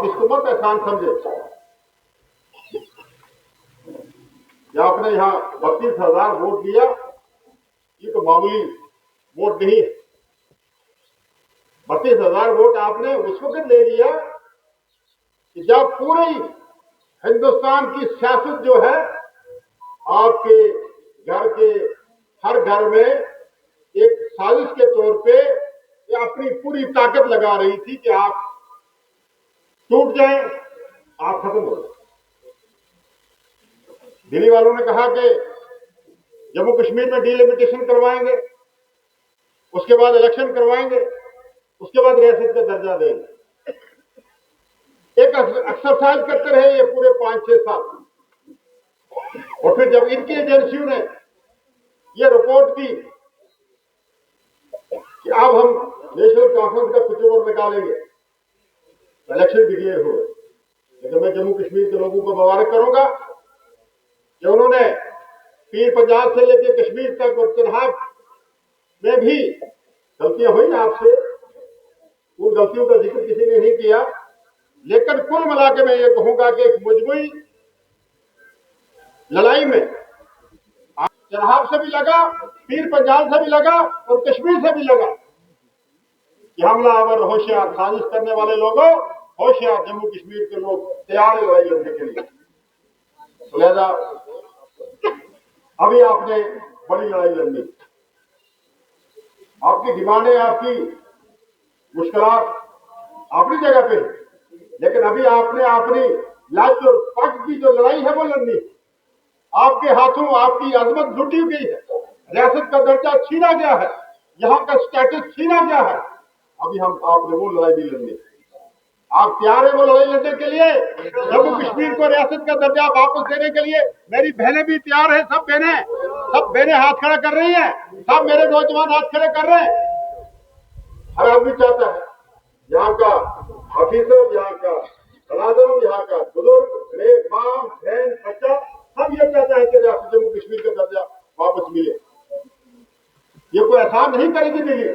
आप इसको मत एहसान समझे कि आपने यहाँ 32,000 वोट दिया, ये तो मामूली वोट नहीं है। 32,000 वोट आपने उस वक्त ले लिया कि जब पूरे हिंदुस्तान की सियासत जो है आपके घर के हर घर में एक साजिश के तौर पे अपनी पूरी ताकत लगा रही थी कि आप टूट जाएं, आप खत्म हो जाए। दिल्ली वालों ने कहा कि जम्मू कश्मीर में डिलिमिटेशन करवाएंगे, उसके बाद इलेक्शन करवाएंगे, उसके बाद रियासत का दर्जा देंगे। एक एक्सरसाइज करते रहे ये पूरे 5-6 साल, और फिर जब इनकी एजेंसियों ने ये रिपोर्ट दी कि अब हम नेशनल कॉन्फ्रेंस का फितूर निकालेंगे, इलेक्शन डिक्लेयर हुए। लेकिन मैं जम्मू कश्मीर के लोगों को मुबारक करूंगा कि उन्होंने पीर पंजाब से लेकर कश्मीर तक और चनाब में भी गलतियां हुई आपसे, उन गलतियों का जिक्र किसी ने नहीं किया, लेकिन कुल मिलाकर मैं ये कहूंगा कि एक मजबूरी लड़ाई में चनाब से भी लगा, पीर पंजाब से भी लगा और कश्मीर से भी लगा कि हमलावर होशियार, साजिश करने वाले लोगों होशियार, जम्मू कश्मीर के लोग तैयार है लड़ाई लड़ने के लिए। तो लिहाजा अभी आपने बड़ी लड़ाई लड़नी, आपकी डिमांडें, आपकी मुश्किलात अपनी जगह पे है, लेकिन अभी आपने अपनी लाज और पग की जो लड़ाई है वो लड़नी। आपके हाथों आपकी अजमत लुटी गई है, रियासत का दर्जा छीना गया है, यहाँ का स्टेटस छीना गया है। अभी हम आपने वो लड़ाई भी लड़नी। आप तैयार है वो लड़ाई लड़ने के लिए? जम्मू कश्मीर को रियासत का दर्जा वापस देने के लिए मेरी बहनें भी तैयार है। सब बहनें हाथ खड़ा कर रही हैं, सब मेरे नौजवान हाथ खड़े कर रहे हैं। हर आदमी चाहता है, यहाँ का ऑफिसर, यहाँ का मुलाजिम, यहाँ का बुजुर्ग, माँ बहन बच्चा, सब ये चाहता है कि रियासत जम्मू कश्मीर का दर्जा वापस मिले। ये कोई एहसान नहीं करेगी दिल्ली,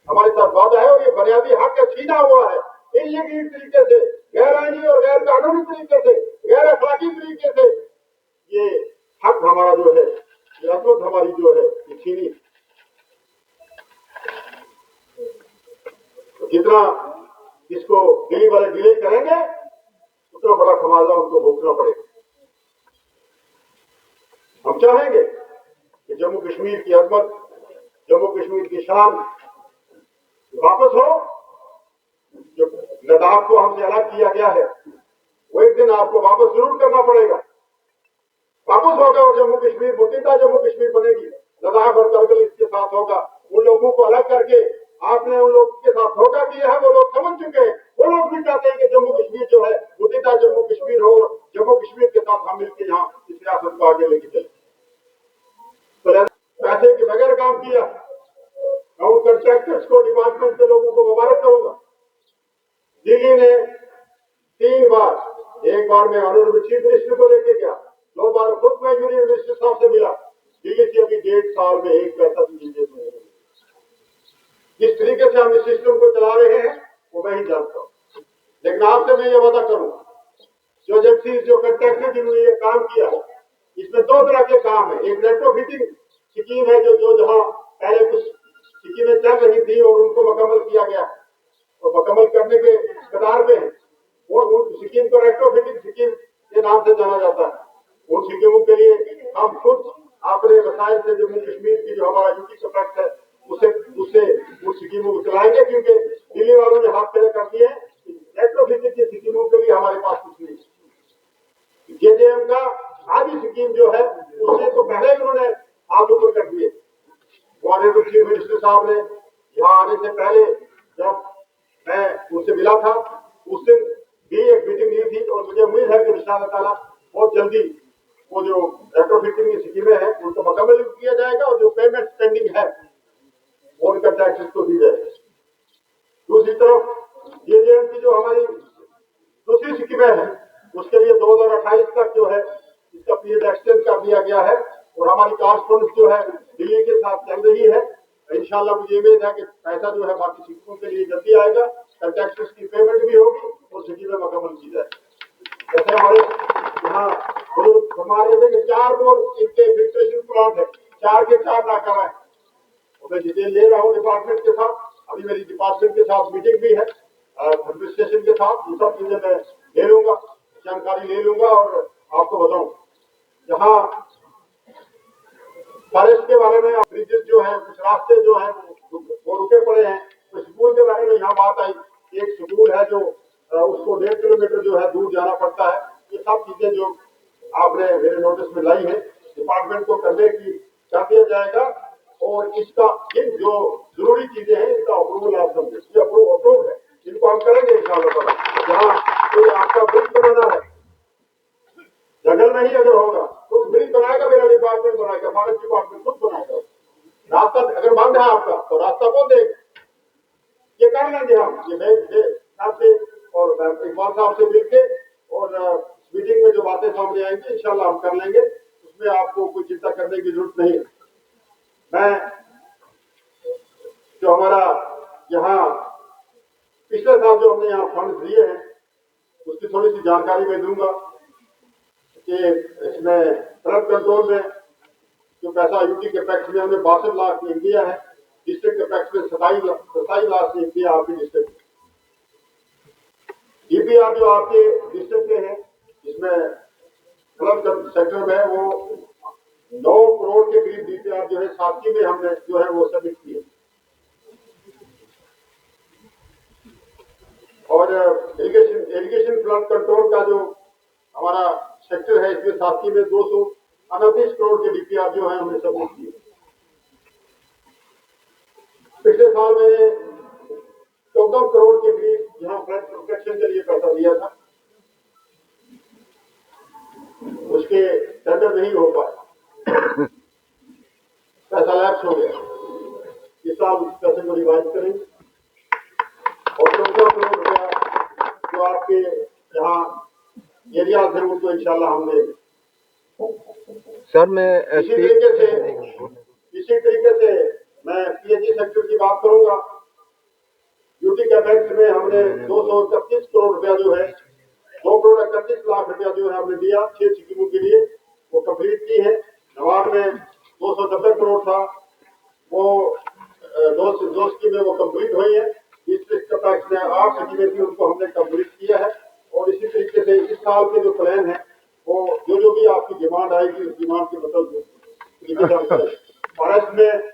हमारे साथ वादा है, और ये बुनियादी हक छीना हुआ है इलीगल तरीके से, गैर आईनी और गैर कानूनी तरीके से, गैर अखलाकी तरीके से। ये हक हमारा जो है, ये अजमत हमारी जो है, ये छीनी। तो जितना इसको दिल्ली वाले डिले करेंगे उतना बड़ा खमाजा उनको भुगतना पड़ेगा। हम चाहेंगे कि जम्मू कश्मीर की अजमत, जम्मू कश्मीर की शान वापस हो। जो लद्दाख को हमसे अलग किया गया है वो एक दिन आपको वापस जरूर करना पड़ेगा। वापस होगा और जम्मू कश्मीर मुत्तहिदा जम्मू कश्मीर बनेगी। लद्दाख और करगिल इसके साथ होगा। उन लोगों को अलग करके आपने उन लोगों के साथ धोखा किया है, वो लोग समझ चुके हैं। वो लोग भी चाहते हैं कि जम्मू कश्मीर जो है मुत्तहिदा जम्मू कश्मीर हो, और जम्मू कश्मीर के साथ हम मिलकर यहाँ इस रियासत को आगे लेके चले। तो पैसे के बगैर काम किया। मैं उन कंट्रैक्टर्स को, डिपार्टमेंट के लोगों को मुबारक करूंगा। दिल्ली ने 3 बार, एक बार मैं ऑनरेबल चीफ मिनिस्टर को लेके गया, 2 बार खुद मैं यूनियन मिनिस्टर साहब से मिला। दिल्ली से अभी 1.5 साल में 1 पैसा भी नहीं देते हैं। जिस तरीके से हम इस सिस्टम को चला रहे हैं वो मैं ही जानता हूँ। लेकिन आपसे मैं ये वादा करूंगा, जो एजेंसी, जो कंट्रैक्टर जिन्होंने ये काम किया है, इसमें 2 तरह के काम है। एक रेट्रोफिटिंग स्कीम है, जो जहां पहले कुछ स्कीमें चल रही थी और उनको मुकम्मल किया गया है और मुकम्मल करने के कतार पे है। उन स्कीम को रेट्रोफिटिंग स्कीम के नाम से जाना जाता है। उन स्कीमों के लिए हम खुद अपने वसाइल से जम्मू कश्मीर की जो हमारा यूटी का फैक्ट है उससे उन स्कीमों को चलाएंगे, क्योंकि दिल्ली वालों ने हाथ खड़े कर दिए। रेट्रोफिटिंग की स्कीमों के लिए हमारे पास कुछ नहीं। जेजेएम का आधी स्कीम जो है उससे तो पहले ही उन्होंने हाथ ऊपर कर दिए। ऑनरेबल चीफ मिनिस्टर साहब ने यहाँ आने से पहले जब मैं उनसे मिला था, उस दिन भी एक मीटिंग ली थी, और मुझे उम्मीद है कि इंशाअल्लाह ताला बहुत जल्दी वो जो रेट्रोफिटिंग की स्कीमें हैं उनको मुकम्मल किया जाएगा, और जो पेमेंट पेंडिंग है वो उनका टैक्सेस को दी जाएगी। दूसरी तरफ जेजेएम की जो हमारी दूसरी स्कीमें हैं उसके लिए 2028 तक जो है इसका पीरियड एक्सटेंड कर दिया गया है, और हमारी कॉरस्पॉन्डेंस जो है दिल्ली के साथ चल रही है। इंशाल्लाह मुझे उम्मीद है कि पैसा जो है बाकी स्कीमों के लिए जल्दी आएगा, टैक्सेस की पेमेंट भी होगी और स्कीमें मुकम्मल 4 और इनके फिल्ट्रेशन प्लांट है, 4 के 4 नाकारा है। और मैं डिटेल ले रहा हूँ डिपार्टमेंट के साथ, अभी मेरी डिपार्टमेंट के साथ मीटिंग भी है एडमिनिस्ट्रेशन के साथ, ये सब चीजें मैं ले लूंगा, जानकारी ले लूंगा और आपको बताऊं। यहाँ फॉरेस्ट के बारे में ब्रिजेस जो है, कुछ रास्ते जो है वो रुके पड़े हैं। तो स्कूल के बारे में यहाँ बात आई, एक स्कूल है जो उसको 1.5 किलोमीटर जो है दूर जाना पड़ता है। ये सब चीजें जो आपने मेरे नोटिस में लाई है, डिपार्टमेंट को करने की कर दिया जाएगा और इसका इन जो जरूरी चीजें हैं इनका अप्रूवल आप समझे, ये अप्रूव है, इनको हम करेंगे इंशाल्लाह। जहाँ कोई आपका ब्रिज बनाना है जंगल में ही अगर होगा तो ब्रिज बनाएगा, मेरा डिपार्टमेंट बनाएगा, फॉरेस्ट डिपार्टमेंट खुद बनाएगा। रास्ता अगर बंद है आपका तो रास्ता कौन देगा? ये कर लेंगे हम, ये आपसे और इकबाल साहब से मिलके और मीटिंग में जो बातें सामने आएंगी इंशाल्लाह हम कर लेंगे, उसमें आपको कोई चिंता करने की जरूरत नहीं है। मैं जो हमारा यहाँ पिछले साल जो हमने यहाँ फंड दिए हैं उसकी थोड़ी सी जानकारी मैं दूंगा कि इसमें फ्लड कंट्रोल में जो पैसा यूटी के पैक्स में हमने 62 लाख दिया है, डिस्ट्रिक्ट के पैक्स में 27 लाख दिया आपकी डिस्ट्रिक्ट। डीपीआर जो आपके डिस्ट्रिक्ट के हैं जिसमें फ्लड सेक्टर में वो 9 करोड़ के करीब डीपीआर जो है साथी में हमने जो है वो सबमिट किए। और इरिगेशन फ्लड कंट्रोल का जो हमारा सेक्टर है इसमें साथी में 229 करोड़ के डीपीआर जो है हमने सबमिट किए। पिछले साल मैंने 14 करोड़ के करीब यहाँ फ्लड प्रोटेक्शन के लिए पैसा दिया था, उसके टेंडर नहीं हो पाया, पैसा लैप्स हो गया। इस साल उस पैसे को रिवाइज करेंगे और 14 करोड़ रुपया जो आपके यहाँ एरियाज है उनको इंशाल्लाह हम देंगे। सर मैं इसी तरीके से मैं पीएचई सेक्टर की बात करूंगा। यूटी कैपेक्स में हमने 231 करोड़ रुपया जो है 2 करोड़ 31 लाख रुपया जो है हमने दिया 6 स्कीमों के लिए, वो कंप्लीट की है। नवाब में 290 करोड़ था, वो दो स्कीमें वो कंप्लीट हुई है। डिस्ट्रिक्ट कैपेक्स में 8 स्कीमें थी उनको हमने कंप्लीट किया है। और इसी तरीके से इस साल के जो प्लान है वो जो भी आपकी डिमांड आएगी उस डिमांड के मतलब फॉरेस्ट में